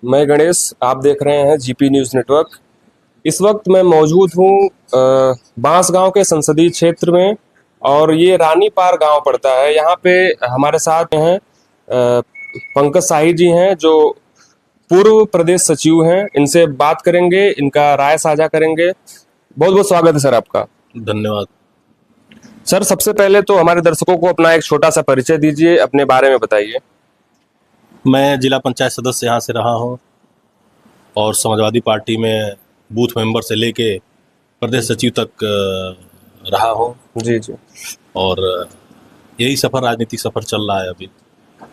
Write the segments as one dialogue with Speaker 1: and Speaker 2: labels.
Speaker 1: मैं गणेश, आप देख रहे हैं जीपी न्यूज़ नेटवर्क। इस वक्त मैं मौजूद हूँ बांसगांव के संसदीय क्षेत्र में और ये रानीपार गांव पड़ता है। यहाँ पे हमारे साथ हैं पंकज शाही जी हैं जो पूर्व प्रदेश सचिव हैं। इनसे बात करेंगे, इनका राय साझा करेंगे। बहुत बहुत स्वागत है सर आपका।
Speaker 2: धन्यवाद।
Speaker 1: सर, सबसे पहले तो हमारे दर्शकों को अपना एक छोटा सा परिचय दीजिए, अपने बारे में बताइए।
Speaker 2: मैं जिला पंचायत सदस्य यहाँ से रहा हूँ और समाजवादी पार्टी में बूथ मेंबर से लेके प्रदेश सचिव तक रहा हूँ।
Speaker 1: जी जी।
Speaker 2: और यही सफ़र, राजनीतिक सफ़र चल रहा है अभी।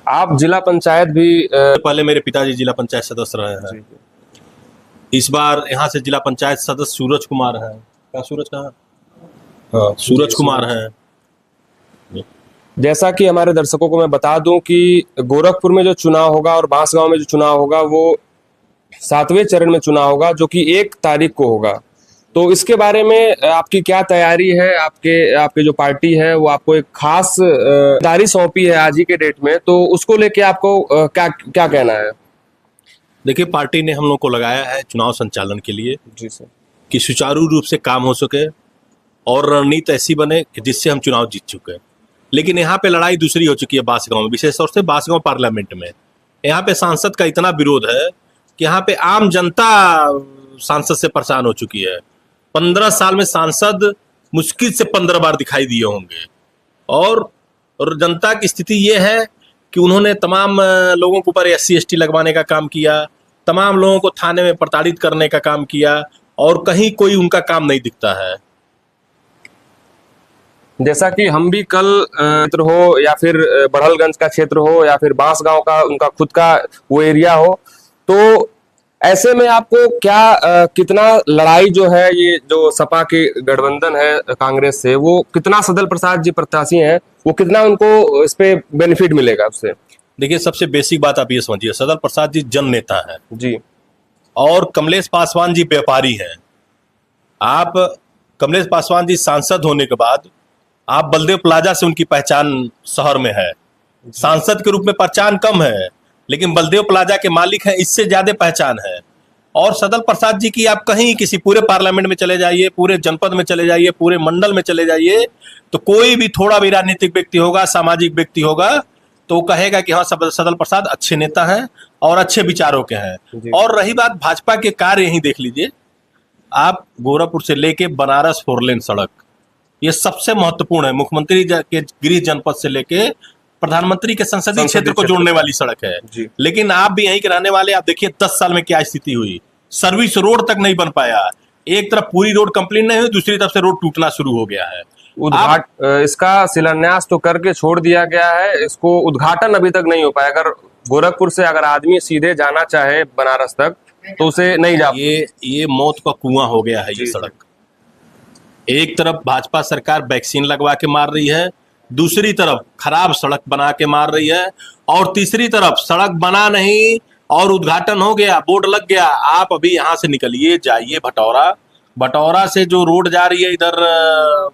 Speaker 1: आप जिला पंचायत भी
Speaker 2: पहले मेरे पिताजी जिला पंचायत सदस्य रहे हैं। इस बार यहाँ से जिला पंचायत सदस्य सूरज कुमार हैं। क्या सूरज कहाँ? हाँ, सूरज कुमार हैं।
Speaker 1: जैसा कि हमारे दर्शकों को मैं बता दूं कि गोरखपुर में जो चुनाव होगा और बांसगांव में जो चुनाव होगा वो 7वें चरण में चुनाव होगा, जो कि 1 तारीख को होगा। तो इसके बारे में आपकी क्या तैयारी है? आपके जो पार्टी है वो आपको एक खास जिम्मेदारी सौंपी है आज ही के डेट में, तो उसको लेके आपको क्या क्या कहना है?
Speaker 2: देखिए, पार्टी ने हम लोग को लगाया है चुनाव संचालन के लिए।
Speaker 1: जी सर।
Speaker 2: कि सुचारू रूप से काम हो सके और रणनीति ऐसी बने कि जिससे हम चुनाव जीत चुके। लेकिन यहाँ पे लड़ाई दूसरी हो चुकी है बांसगांव में, विशेष तौर से बांसगांव पार्लियामेंट में। यहाँ पे सांसद का इतना विरोध है कि यहाँ पे आम जनता सांसद से परेशान हो चुकी है। 15 साल में सांसद मुश्किल से 15 बार दिखाई दिए होंगे। और जनता की स्थिति ये है कि उन्होंने तमाम लोगों के ऊपर SC ST लगवाने का काम किया, तमाम लोगों को थाने में प्रताड़ित करने का काम किया और कहीं कोई उनका काम नहीं दिखता है।
Speaker 1: जैसा कि हम भी कल क्षेत्र हो या फिर बड़हलगंज का क्षेत्र हो या फिर बांसगांव का उनका खुद का वो एरिया हो, तो ऐसे में आपको क्या कितना लड़ाई जो है, ये जो सपा के गठबंधन है कांग्रेस से, वो कितना सदल प्रसाद जी प्रत्याशी हैं, वो कितना उनको इस पे बेनिफिट मिलेगा उससे?
Speaker 2: देखिए, सबसे बेसिक बात आप ये समझिए, सदल प्रसाद जी जन नेता है
Speaker 1: जी,
Speaker 2: और कमलेश पासवान जी व्यापारी हैं। आप कमलेश पासवान जी सांसद होने के बाद आप बलदेव प्लाजा से उनकी पहचान शहर में है। सांसद के रूप में पहचान कम है, लेकिन बलदेव प्लाजा के मालिक हैं, इससे ज्यादा पहचान है। और सदल प्रसाद जी की आप कहीं किसी पूरे पार्लियामेंट में चले जाइए, पूरे जनपद में चले जाइए, पूरे मंडल में चले जाइए, तो कोई भी थोड़ा भी राजनीतिक व्यक्ति होगा, सामाजिक व्यक्ति होगा, तो वो कहेगा कि हाँ, सदल प्रसाद अच्छे नेता हैं और अच्छे विचारों के हैं। और रही बात भाजपा के कार्य, यही देख लीजिए आप, गोरखपुर से लेके बनारस 4 लेन सड़क, ये सबसे महत्वपूर्ण है। मुख्यमंत्री के गृह जनपद से लेके प्रधानमंत्री के संसदीय क्षेत्र को जोड़ने वाली सड़क है। लेकिन आप भी यहीं के रहने वाले, आप देखिए 10 साल में क्या स्थिति हुई। सर्विस रोड तक नहीं बन पाया। एक तरफ पूरी रोड कंप्लीट नहीं हुई, दूसरी तरफ से रोड टूटना शुरू हो गया है।
Speaker 1: इसका शिलान्यास तो करके छोड़ दिया गया है, इसको उद्घाटन अभी तक नहीं हो पाया। अगर गोरखपुर से अगर आदमी सीधे जाना चाहे बनारस तक तो उसे नहीं जा।
Speaker 2: ये मौत का कुआं हो गया है ये सड़क। एक तरफ भाजपा सरकार वैक्सीन लगवा के मार रही है, दूसरी तरफ खराब सड़क बना के मार रही है, और तीसरी तरफ सड़क बना नहीं और उद्घाटन हो गया, बोर्ड लग गया। आप अभी यहाँ से निकलिए, जाइए भटौरा से जो रोड जा रही है इधर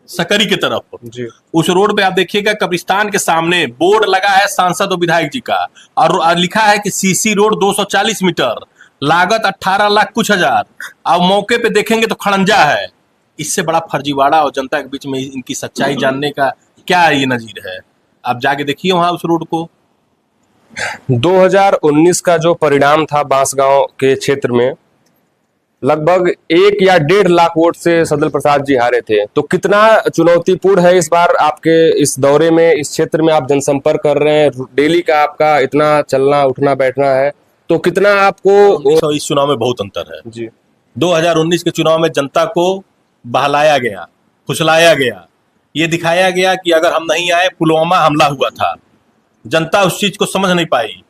Speaker 2: सकरी की तरफ जी, उस रोड पे आप देखिएगा कब्रिस्तान के सामने बोर्ड लगा है सांसद और विधायक जी का, और लिखा है कि CC रोड 240 मीटर, लागत 18 लाख कुछ हजार। अब मौके पे देखेंगे तो खड़ंजा है। इससे बड़ा फर्जीवाड़ा और जनता के बीच में इनकी सच्चाई जानने का क्या ये नजीर है? आप जाके देखिए वहां उस रोड को।
Speaker 1: 2019 का जो परिणाम था बांसगांव के क्षेत्र में, लगभग 1 या 1.5 लाख वोट से सदल प्रसाद जी हारे थे। तो कितना चुनौतीपूर्ण है इस बार आपके इस दौरे में, इस क्षेत्र में आप जनसंपर्क कर रहे हैं, डेली का आपका इतना चलना उठना बैठना है, तो कितना आपको
Speaker 2: इस चुनाव में बहुत अंतर है
Speaker 1: जी।
Speaker 2: 2019 के चुनाव में जनता को बहलाया गया, फुसलाया गया, ये दिखाया गया कि अगर हम नहीं आए, पुलवामा हमला हुआ था, जनता उस चीज को समझ नहीं पाई।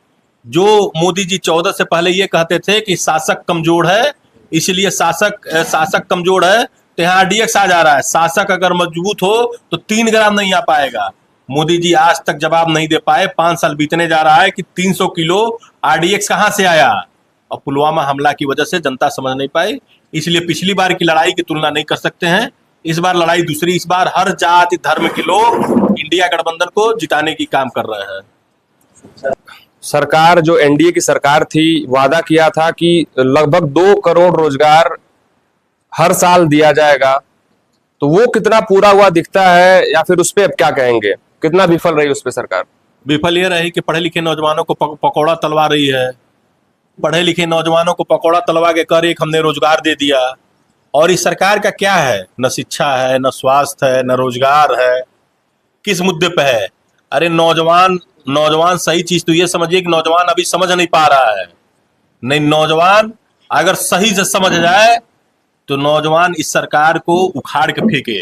Speaker 2: जो मोदी जी 14 से पहले ये कहते थे कि शासक कमजोर है, इसलिए शासक कमजोर है, तो यहाँ RDX आ जा रहा है। शासक अगर मजबूत हो तो 3 ग्राम नहीं आ पाएगा। मोदी जी आज तक जवाब नहीं दे पाए। 5 साल बीतने जा रहा है कि 300 किलो RDX कहाँ से आया, और पुलवामा हमला की वजह से जनता समझ नहीं पाई। इसलिए पिछली बार की लड़ाई की तुलना नहीं कर सकते हैं, इस बार लड़ाई दूसरी। इस बार हर जाति धर्म के लोग इंडिया गठबंधन को जिताने की काम कर रहे हैं।
Speaker 1: सरकार जो एनडीए की सरकार थी, वादा किया था कि लगभग 2 करोड़ रोजगार हर साल दिया जाएगा, तो वो कितना पूरा हुआ दिखता है, या फिर उस पे अब क्या कहेंगे, कितना विफल रही उस पे सरकार?
Speaker 2: विफल ये रही कि पढ़े लिखे नौजवानों को पकौड़ा तलवा रही है। पढ़े लिखे नौजवानों को पकौड़ा तलवा के कर एक हमने रोजगार दे दिया। और इस सरकार का क्या है, न शिक्षा है, न स्वास्थ्य है, न रोजगार है। किस मुद्दे पे है? अरे नौजवान नौजवान सही चीज तो ये समझिए कि नौजवान अभी समझ नहीं पा रहा है। नहीं, नौजवान अगर सही से समझ जाए तो नौजवान इस सरकार को उखाड़ के फेंके।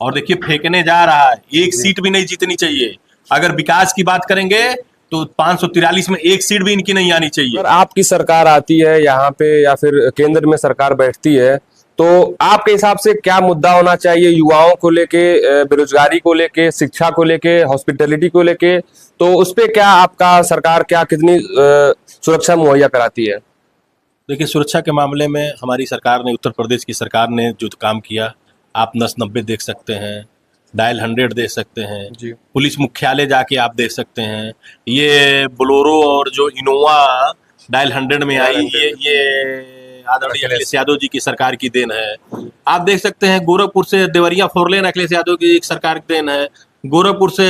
Speaker 2: और देखिए फेंकने जा रहा है, एक सीट भी नहीं जीतनी चाहिए। अगर विकास की बात करेंगे तो 543 में एक सीट भी इनकी नहीं आनी चाहिए।
Speaker 1: अगर आपकी सरकार आती है यहाँ पे या फिर केंद्र में सरकार बैठती है, तो आपके हिसाब से क्या मुद्दा होना चाहिए युवाओं को लेके, बेरोजगारी को लेके, शिक्षा को लेके, हॉस्पिटैलिटी को लेके, तो उस पे क्या आपका सरकार क्या कितनी सुरक्षा मुहैया कराती है?
Speaker 2: देखिए सुरक्षा के मामले में हमारी सरकार ने, उत्तर प्रदेश की सरकार ने जो काम किया, आप 1090 देख सकते हैं, डायल 100 देख सकते हैं
Speaker 1: जी।
Speaker 2: पुलिस मुख्यालय जाके आप देख सकते हैं। ये बोलोरो और जो इनोवा डायल 100 में आई, ये आदरणीय अखिलेश यादव जी की सरकार की देन है। आप देख सकते हैं गोरखपुर से देवरिया 4 लेन अखिलेश यादव की एक सरकार की देन है। गोरखपुर से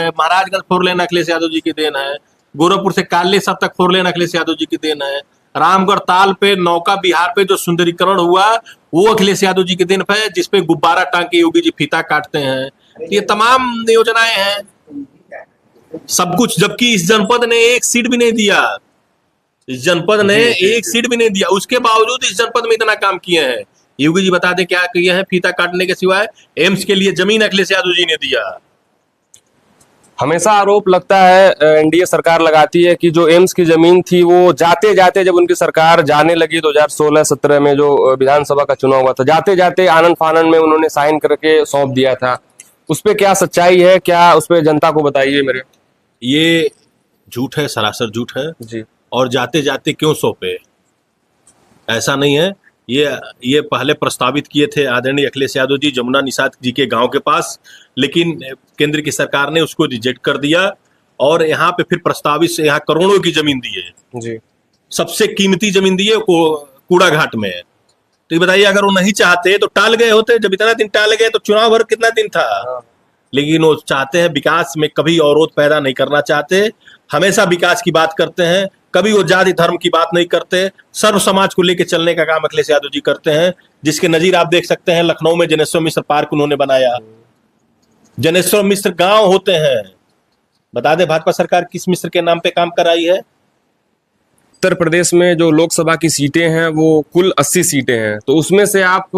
Speaker 2: महाराजगंज 4 लेन अखिलेश यादव जी की देन है। गोरखपुर से कालेसर तक 4 लेन अखिलेश यादव जी की देन है। रामगढ़ ताल पे नौका बिहार पे जो सुंदरीकरण हुआ वो अखिलेश यादव जी के दिन पे है, जिसपे गुब्बारा टांग के योगी जी फीता काटते हैं। ये तमाम योजनाएं हैं सब कुछ, जबकि इस जनपद ने एक सीट भी नहीं दिया। इस जनपद ने एक सीट भी नहीं दिया, उसके बावजूद इस जनपद में इतना काम किए हैं। योगी जी बता दें क्या किए हैं फीता काटने के सिवाय? एम्स के लिए जमीन अखिलेश यादव जी ने दिया।
Speaker 1: हमेशा आरोप लगता है, एनडीए सरकार लगाती है कि जो एम्स की जमीन थी वो जाते जाते, जब उनकी सरकार जाने लगी 2016-17 में जो विधानसभा का चुनाव हुआ था, जाते जाते आनंद फानन में उन्होंने साइन करके सौंप दिया था। उस पे क्या सच्चाई है, क्या उस पे जनता को बताइए मेरे।
Speaker 2: ये झूठ है, सरासर झूठ है।
Speaker 1: जी।
Speaker 2: और जाते जाते क्यों सौंपे? ऐसा नहीं है। ये पहले प्रस्तावित किए थे आदरणीय अखिलेश यादव जी जमुना निषाद जी के गांव के पास, लेकिन केंद्र की सरकार ने उसको रिजेक्ट कर दिया और यहाँ पे फिर प्रस्तावित से यहाँ करोड़ों की जमीन दी है।
Speaker 1: जी।
Speaker 2: सबसे कीमती जमीन दी है कूड़ा घाट में। तो ये बताइए, अगर वो नहीं चाहते तो टाल गए होते। जब इतना दिन टाल गए तो चुनाव भर कितना दिन था। लेकिन वो चाहते हैं विकास में, कभी अवरोध पैदा नहीं करना चाहते, हमेशा विकास की बात करते हैं, कभी वो जाति धर्म की बात नहीं करते। सर्व समाज को लेकर चलने का काम अखिलेश यादव जी करते हैं, जिसके नजीर आप देख सकते हैं। लखनऊ में जनेश्वर मिश्र पार्क उन्होंने बनाया। जनेश्वर मिश्र गांव होते हैं। बता दें भाजपा सरकार किस मिश्र के नाम पे काम कराई है?
Speaker 1: उत्तर प्रदेश में जो लोकसभा की सीटें हैं वो कुल 80 सीटें हैं, तो उसमें से आप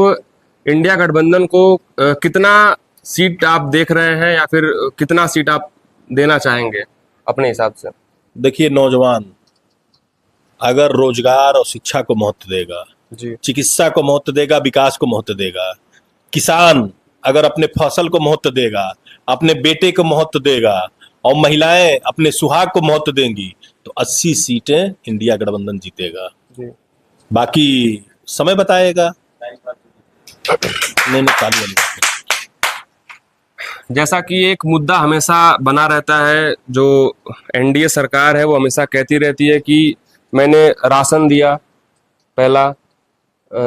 Speaker 1: इंडिया गठबंधन को कितना सीट आप देख रहे हैं, या फिर कितना सीट आप देना चाहेंगे अपने हिसाब से?
Speaker 2: देखिए, नौजवान अगर रोजगार और शिक्षा को महत्व देगा,
Speaker 1: जी।
Speaker 2: चिकित्सा को महत्व देगा, विकास को महत्व देगा, किसान अगर अपने फसल को महत्व देगा, अपने बेटे को महत्व देगा, और महिलाएं अपने सुहाग को महत्व देंगी, तो 80 सीटें इंडिया गठबंधन जीतेगा।
Speaker 1: जी।
Speaker 2: बाकी समय बताएगा। नहीं काली वाली बात।
Speaker 1: जैसा कि एक मुद्दा हमेशा बना रहता है, जो एनडीए सरकार है वो हमेशा कहती रहती है कि मैंने राशन दिया, पहला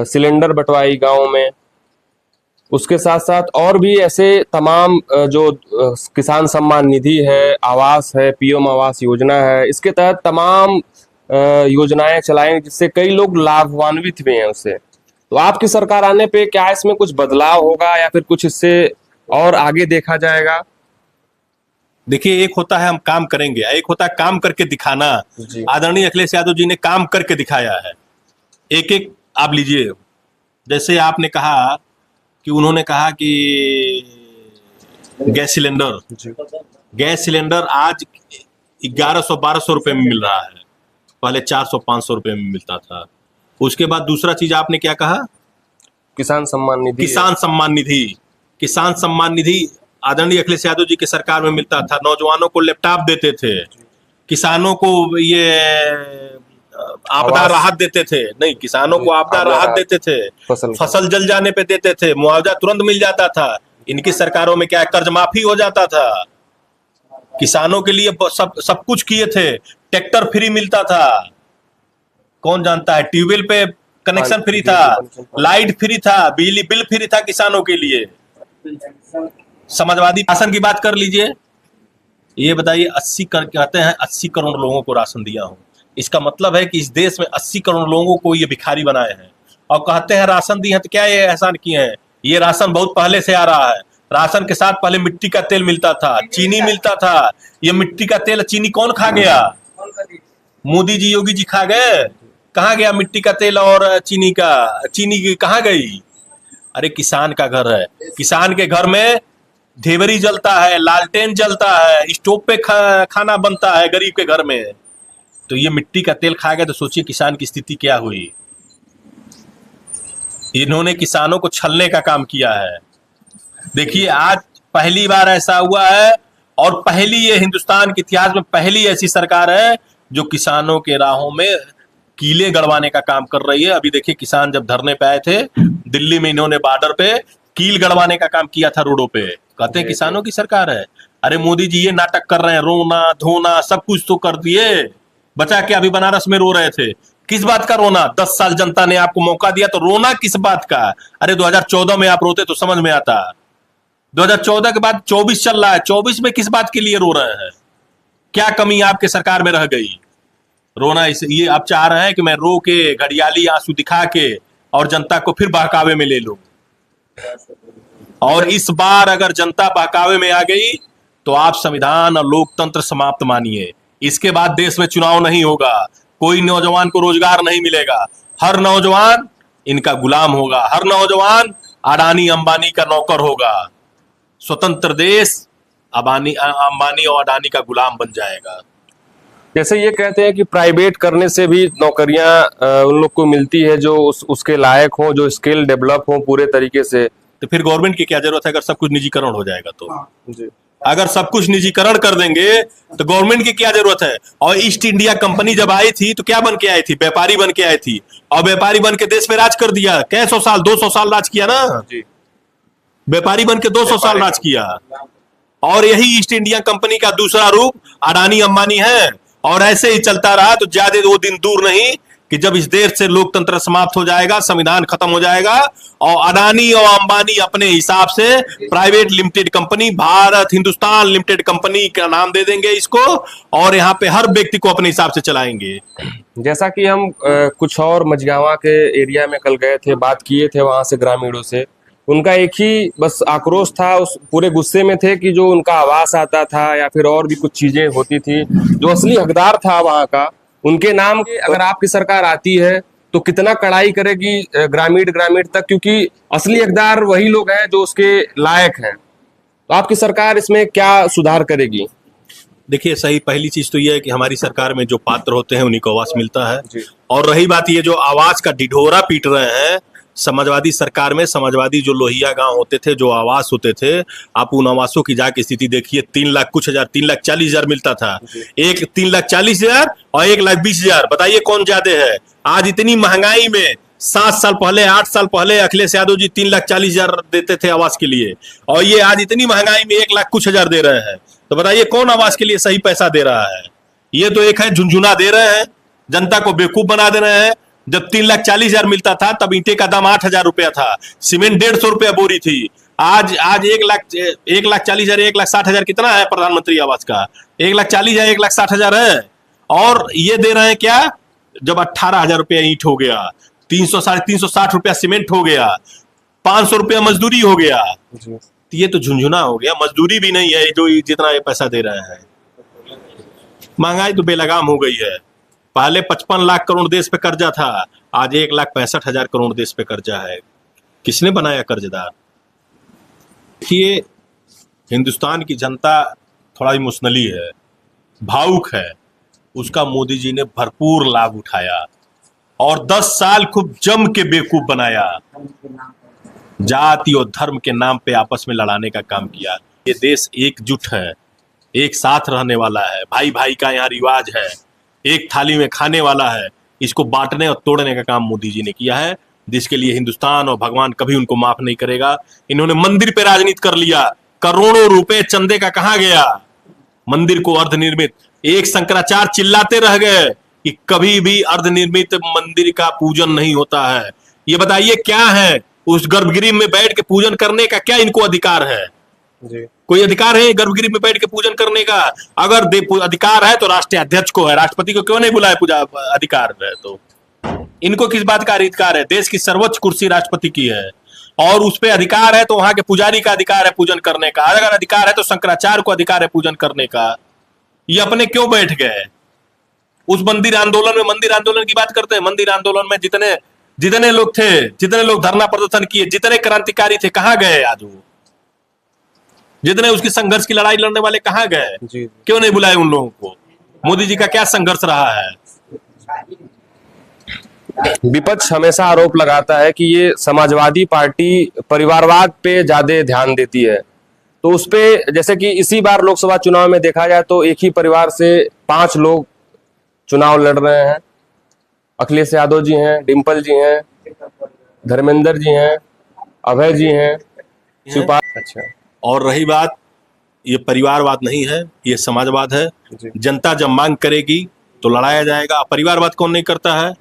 Speaker 1: सिलेंडर बंटवाई गांव में, उसके साथ साथ और भी ऐसे तमाम जो किसान सम्मान निधि है, आवास है, पीएम आवास योजना है, इसके तहत तमाम योजनाएं चलाई जिससे कई लोग लाभान्वित भी हैं उससे। तो आपकी सरकार आने पे क्या इसमें कुछ बदलाव होगा, या फिर कुछ इससे और आगे देखा जाएगा?
Speaker 2: देखिए, एक होता है हम काम करेंगे, एक होता है काम करके दिखाना। आदरणीय अखिलेश यादव जी ने काम करके दिखाया है। एक एक आप लीजिए, जैसे आपने कहा कि उन्होंने कहा कि गैस सिलेंडर आज 1100-1200 रुपए में मिल रहा है, पहले 400-500 रुपए में मिलता था। उसके बाद दूसरा चीज आपने क्या कहा?
Speaker 1: किसान सम्मान निधि। किसान सम्मान निधि आदरणीय अखिलेश यादव जी की सरकार में मिलता था। नौजवानों को लैपटॉप देते थे, किसानों को ये आपदा राहत देते थे। नहीं, किसानों को आपदा राहत देते थे, फसल जल जाने पे देते थे, मुआवजा तुरंत मिल जाता था। इनकी सरकारों में क्या है, कर्ज माफी हो जाता था। किसानों के लिए सब कुछ किए थे।
Speaker 2: ट्रैक्टर फ्री मिलता था, कौन जानता है, ट्यूबवेल पे कनेक्शन फ्री था, लाइट फ्री था, बिजली बिल फ्री था किसानों के लिए। समाजवादी राशन की बात कर लीजिए, ये बताइए 80 कहते हैं 80 करोड़ लोगों को राशन दिया हूं, इसका मतलब है कि इस देश में 80 करोड़ लोगों को ये भिखारी बनाए हैं और कहते हैं राशन दिए हैं। तो क्या ये एहसान किए हैं? ये राशन बहुत पहले से आ रहा है। राशन के साथ पहले मिट्टी का तेल मिलता था, चीनी मिलता था। ये मिट्टी का तेल चीनी कौन खा गया? मोदी जी, योगी जी खा गए? कहाँ गया मिट्टी का तेल और चीनी कहाँ गई? अरे किसान का घर है, किसान के घर में ढेबरी जलता है, लालटेन जलता है, स्टोव पे खाना बनता है गरीब के घर में। तो ये मिट्टी का तेल खा गए तो सोचिए किसान की स्थिति क्या हुई। इन्होंने किसानों को छलने का काम किया है। देखिए आज पहली बार ऐसा हुआ है और पहली ये हिंदुस्तान के इतिहास में पहली ऐसी सरकार है जो किसानों के राहों में कीले गड़वाने का काम कर रही है। अभी देखिए किसान जब धरने पे आए थे दिल्ली में, इन्होंने बॉर्डर पे कील गड़वाने का काम किया था रोडों पे। कहते हैं किसानों की सरकार है। अरे मोदी जी ये नाटक कर रहे हैं, रोना धोना सब कुछ तो कर दिए, बचा के अभी बनारस में रो रहे थे। किस बात का रोना? 10 साल जनता ने आपको मौका दिया तो रोना किस बात का? अरे 2014 में आप रोते तो समझ में आता। 2014 के बाद 24 चल रहा है, 24 में किस बात के लिए रो रहे हैं? क्या कमी आपके सरकार में रह गई? रोना ये आप चाह रहे हैं कि मैं रो के घड़ियाली आंसू दिखा के और जनता को फिर बहकावे में ले लूं। और इस बार अगर जनता बहकावे में आ गई तो आप संविधान और लोकतंत्र समाप्त मानिए। इसके बाद देश में चुनाव नहीं होगा, कोई नौजवान को रोजगार नहीं मिलेगा, हर नौजवान इनका गुलाम होगा, हर नौजवान अडानी अंबानी का नौकर होगा। स्वतंत्र देश अंबानी और अडानी का गुलाम बन जाएगा।
Speaker 1: जैसे ये कहते हैं कि प्राइवेट करने से भी नौकरियां उन लोग को मिलती है जो उसके लायक हो, जो स्किल डेवलप हो पूरे तरीके से।
Speaker 2: तो फिर गवर्नमेंट की क्या जरूरत है अगर सब कुछ निजीकरण हो जाएगा तो?
Speaker 1: जी।
Speaker 2: अगर सब कुछ निजीकरण कर देंगे तो गवर्नमेंट की क्या जरूरत है? और ईस्ट इंडिया कंपनी जब आई थी तो क्या बन के आई थी? व्यापारी बन के आई थी और व्यापारी बन के देश पे राज कर दिया। क्या 100 साल 200 साल राज किया ना
Speaker 1: जी।
Speaker 2: व्यापारी बन के 200 साल राज किया। और यही ईस्ट इंडिया कंपनी का दूसरा रूप अडानी अंबानी है। और ऐसे ही चलता रहा तो ज्यादा वो दिन दूर नहीं कि जब इस देश से लोकतंत्र समाप्त हो जाएगा, संविधान खत्म हो जाएगा और अडानी और अंबानी अपने हिसाब से private limited company, Bharat Hindustan limited company का नाम दे देंगे इसको और यहाँ पे हर व्यक्ति को अपने हिसाब से चलाएंगे।
Speaker 1: जैसा कि हम कुछ और मझगांवा के एरिया में कल गए थे, बात किए थे वहां से ग्रामीणों से, उनका एक ही बस आक्रोश था, उस पूरे गुस्से में थे कि जो उनका आवास आता था या फिर और भी कुछ चीजें होती थी, जो असली हकदार था वहां का, उनके नाम के अगर आपकी सरकार आती है तो कितना कड़ाई करेगी ग्रामीण तक, क्योंकि असली हकदार वही लोग हैं जो उसके लायक हैं। तो आपकी सरकार इसमें क्या सुधार करेगी?
Speaker 2: देखिए सही, पहली चीज तो यह है कि हमारी सरकार में जो पात्र होते हैं उन्हीं को आवास मिलता है।
Speaker 1: जी।
Speaker 2: और रही बात ये जो आवास का ढिढोरा पीट रहे हैं, समाजवादी सरकार में समाजवादी जो लोहिया गांव होते थे, जो आवास होते थे, आप उन आवासों की जाके स्थिति देखिए। 3 लाख कुछ हजार, 3,40,000 मिलता था। एक 3,40,000 और 1,20,000, बताइए कौन ज्यादा है? आज इतनी महंगाई में 7 साल पहले 8 साल पहले अखिलेश यादव जी 3,40,000 देते थे आवास के लिए और ये आज इतनी महंगाई में 1 लाख कुछ हजार दे रहे हैं। तो बताइए कौन आवास के लिए सही पैसा दे रहा है? ये तो एक है झुनझुना दे रहे हैं, जनता को बेवकूफ बना दे रहे हैं। जब 3,40,000 मिलता था तब ईंटे का दाम 8,000 रुपया था, सीमेंट 150 रुपया बोरी थी। आज 1,40,000 1,60,000 कितना है प्रधानमंत्री आवास का? 1,40,000 1,60,000 है। और ये दे रहे हैं क्या? जब 18,000 रुपया ईंट हो गया, 300 360 रुपया सीमेंट हो गया, 500 रुपया मजदूरी हो गया, तो ये तो झुंझुना हो गया। मजदूरी भी नहीं है जो जितना ये पैसा दे रहे हैं। महंगाई तो बेलगाम हो गई है। पहले 55 लाख करोड़ देश पे कर्जा था, आज 1,65,000 करोड़ देश पे कर्जा है। किसने बनाया कर्जदार? देखिए हिंदुस्तान की जनता थोड़ा इमोशनली है, भावुक है, उसका मोदी जी ने भरपूर लाभ उठाया और 10 साल खूब जम के बेवकूफ बनाया। जाति और धर्म के नाम पे आपस में लड़ाने का काम किया। ये देश एकजुट है, एक साथ रहने वाला है, भाई भाई का यहाँ रिवाज है, एक थाली में खाने वाला है। इसको बांटने और तोड़ने का काम मोदी जी ने किया है, जिसके लिए हिंदुस्तान और भगवान कभी उनको माफ नहीं करेगा। इन्होंने मंदिर पे राजनीति कर लिया, करोड़ों रुपए चंदे का कहाँ गया? मंदिर को अर्धनिर्मित एक शंकराचार्य चिल्लाते रह गए कि कभी भी अर्धनिर्मित मंदिर का पूजन नहीं होता है। ये बताइए क्या है, उस गर्भगृह में बैठ के पूजन करने का क्या इनको अधिकार है?
Speaker 1: जी
Speaker 2: कोई अधिकार है गर्भगृह में बैठ के पूजन करने का? अगर अधिकार है तो राष्ट्रीय अध्यक्ष को है, राष्ट्रपति को क्यों नहीं बुलाए? पूजा अधिकार है तो इनको किस बात का अधिकार है? देश की सर्वोच्च कुर्सी राष्ट्रपति की है और उस पर अधिकार है तो वहां के पुजारी का अधिकार है पूजन करने का। अगर अधिकार है तो शंकराचार्य को अधिकार है पूजन करने का। ये अपने क्यों बैठ गए? उस मंदिर आंदोलन की बात करते हैं। मंदिर आंदोलन में जितने लोग थे, जितने लोग धरना प्रदर्शन किए, जितने क्रांतिकारी थे, कहां गए आज वो? जितने उसकी संघर्ष की लड़ाई लड़ने वाले कहां गए?
Speaker 1: जी
Speaker 2: क्यों नहीं बुलाए उन लोगों को? मोदी जी का क्या संघर्ष रहा है?
Speaker 1: विपक्ष हमेशा आरोप लगाता है कि ये समाजवादी पार्टी परिवारवाद पे ज्यादा ध्यान देती है। तो उस पे, जैसे कि इसी बार लोकसभा चुनाव में देखा जाए तो एक ही परिवार से 5 लोग चुनाव लड़ रहे हैं। अखिलेश यादव जी हैं, डिम्पल जी हैं, धर्मेंद्र जी हैं, अभय जी हैं, शिवपाल। अच्छा,
Speaker 2: और रही बात, ये परिवारवाद नहीं है, ये समाजवाद है।
Speaker 1: जी
Speaker 2: जनता जब मांग करेगी तो लड़ाया जाएगा। परिवारवाद कौन नहीं करता है?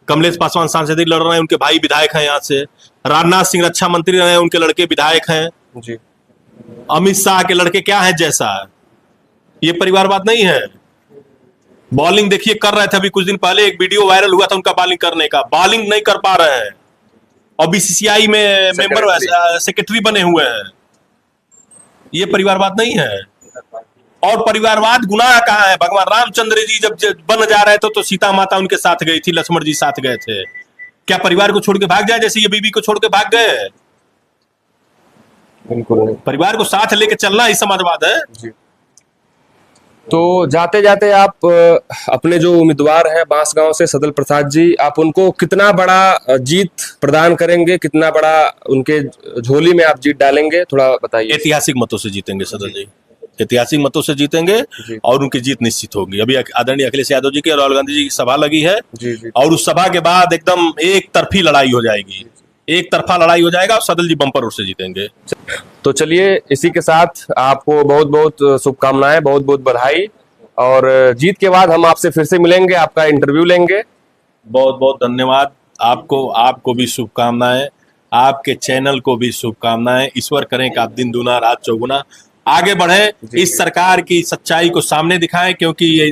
Speaker 2: कमलेश पासवान सांसद लड़ रहे हैं, उनके भाई विधायक हैं यहाँ से। राजनाथ सिंह रक्षा मंत्री रहे हैं, उनके लड़के विधायक हैं।
Speaker 1: जी
Speaker 2: अमित शाह के लड़के क्या है जैसा? ये परिवारवाद नहीं है। बॉलिंग देखिए कर रहे थे, अभी कुछ दिन पहले एक वीडियो वायरल हुआ था उनका बॉलिंग करने का। बॉलिंग नहीं कर पा रहे हैं और बीसीसीआई में मेंबर सेक्रेटरी बने हुए हैं। ये परिवारवाद नहीं है। और परिवारवाद गुनाह कहाँ है? भगवान रामचंद्र जी जब बन जा रहे थे तो सीता माता उनके साथ गई थी, लक्ष्मण जी साथ गए थे। क्या परिवार को छोड़ के भाग जाए जैसे ये बीबी को छोड़ के भाग गए?
Speaker 1: बिल्कुल नहीं।
Speaker 2: परिवार को साथ लेके चलना ही समाजवाद है।
Speaker 1: जी। तो जाते जाते आप अपने जो उम्मीदवार हैं बांसगांव से सदल प्रसाद जी, आप उनको कितना बड़ा जीत प्रदान करेंगे? कितना बड़ा उनके झोली में आप जीत डालेंगे? थोड़ा बताइए।
Speaker 2: ऐतिहासिक मतों से जीतेंगे सदल जी, ऐतिहासिक मतों से जीतेंगे
Speaker 1: जी।
Speaker 2: और उनकी जीत निश्चित होगी। अभी आदरणीय अखिलेश यादव जी की और राहुल गांधी जी की सभा लगी है
Speaker 1: जी जी।
Speaker 2: और उस सभा के बाद एकदम एक तरफी लड़ाई हो जाएगी, एक तरफा लड़ाई हो जाएगा और सदल जी बम्पर से जीतेंगे।
Speaker 1: तो चलिए, इसी के साथ आपको बहुत बहुत शुभकामनाएं, बहुत बहुत बधाई। और जीत के बाद हम आपसे फिर से मिलेंगे, आपका इंटरव्यू लेंगे।
Speaker 2: बहुत बहुत धन्यवाद आपको, आपको भी शुभकामनाएं, आपके चैनल को भी शुभकामनाएं। ईश्वर करें कि आप दिन दूना रात चौगुना आगे बढ़े, इस सरकार की सच्चाई को सामने दिखाएं, क्योंकि ये